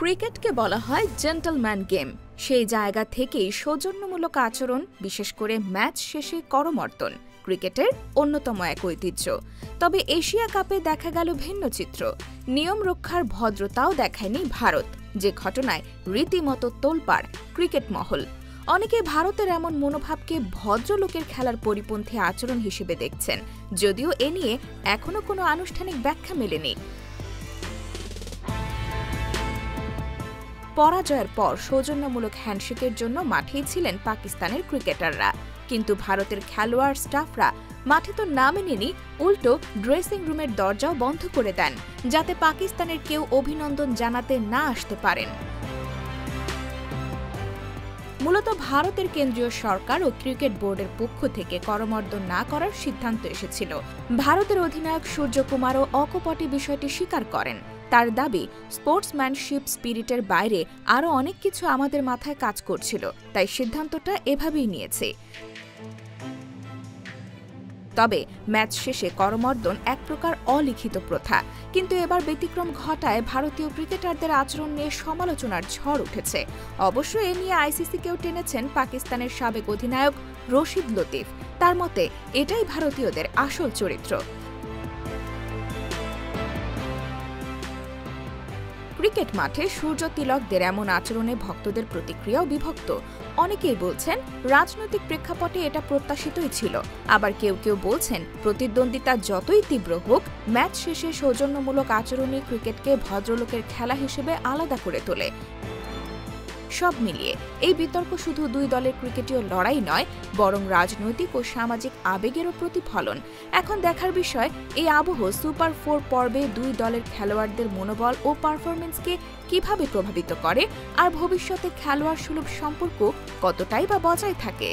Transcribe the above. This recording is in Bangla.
ক্রিকেটকে বলা হয় জেন্টলম্যান গেম। সেই জায়গা থেকেই সৌজন্যমূলক আচরণ, বিশেষ করে ম্যাচ শেষে করমর্দন ক্রিকেটের অন্যতম এক ঐতিহ্য। তবে এশিয়া কাপে দেখা গেল ভিন্ন চিত্র। নিয়ম রক্ষার ভদ্রতাও দেখায়নি ভারত, যে ঘটনায় রীতিমতো তোলপাড় ক্রিকেট মহল। অনেকে ভারতের এমন মনোভাবকে ভদ্রলোকের খেলার পরিপন্থী আচরণ হিসেবে দেখছেন, যদিও এ নিয়ে এখনো কোনো আনুষ্ঠানিক ব্যাখ্যা মেলেনি। পরাজয়ের পর সৌজন্যমূলক হ্যান্ডশেকের জন্য মাঠেই ছিলেন পাকিস্তানের ক্রিকেটাররা, কিন্তু ভারতের খেলোয়াড় স্টাফরা মাঠে তো নামেনি, উল্টো ড্রেসিং রুমের দরজাও বন্ধ করে দেন, যাতে পাকিস্তানের কেউ অভিনন্দন জানাতে না আসতে পারেন। মূলত ভারতের কেন্দ্রীয় সরকার ও ক্রিকেট বোর্ডের পক্ষ থেকে করমর্দন না করার সিদ্ধান্ত এসেছিল। ভারতের অধিনায়ক সূর্যকুমারও অকপটে বিষয়টি স্বীকার করেন। তার দাবি, স্পোর্টসম্যানশিপ স্পিরিটের বাইরে আরও অনেক কিছু আমাদের মাথায় কাজ করছিল, তাই সিদ্ধান্তটা এভাবেই নিয়েছে। তবে ম্যাচ শেষে করমর্দন এক প্রকার অলিখিত প্রথা, কিন্তু এবার ব্যতিক্রম ঘটায় ভারতীয় ক্রিকেটারদের আচরণ নিয়ে সমালোচনার ঝড় উঠেছে। অবশ্য এ নিয়ে আইসিসিকেও টেনেছেন পাকিস্তানের সাবেক অধিনায়ক রশিদ লতিফ। তার মতে এটাই ভারতীয়দের আসল চরিত্র। ক্রিকেট মাঠে সূর্য তিলকদের এমন আচরণে ভক্তদের প্রতিক্রিয়াও বিভক্ত। অনেকেই বলছেন রাজনৈতিক প্রেক্ষাপটে এটা প্রত্যাশিতই ছিল, আবার কেউ কেউ বলছেন প্রতিদ্বন্দ্বিতা যতই তীব্র হোক, ম্যাচ শেষে সৌজন্যমূলক আচরণই ক্রিকেটকে ভদ্রলোকের খেলা হিসেবে আলাদা করে তোলে। সব মিলিয়ে এই বিতর্ক শুধু দুই দলের ক্রিকেটীয় লড়াই নয়, বরং রাজনৈতিক ও সামাজিক আবেগেরও প্রতিফলন। এখন দেখার বিষয়, এই আবহ সুপার 4 পর্বে দুই দলের খেলোয়াড়দের মনোবল ও পারফরমেন্সকে কিভাবে প্রভাবিত করে, আর ভবিষ্যতে খেলোয়াড় সুলভ সম্পর্ক কতটাই বা বজায় থাকে।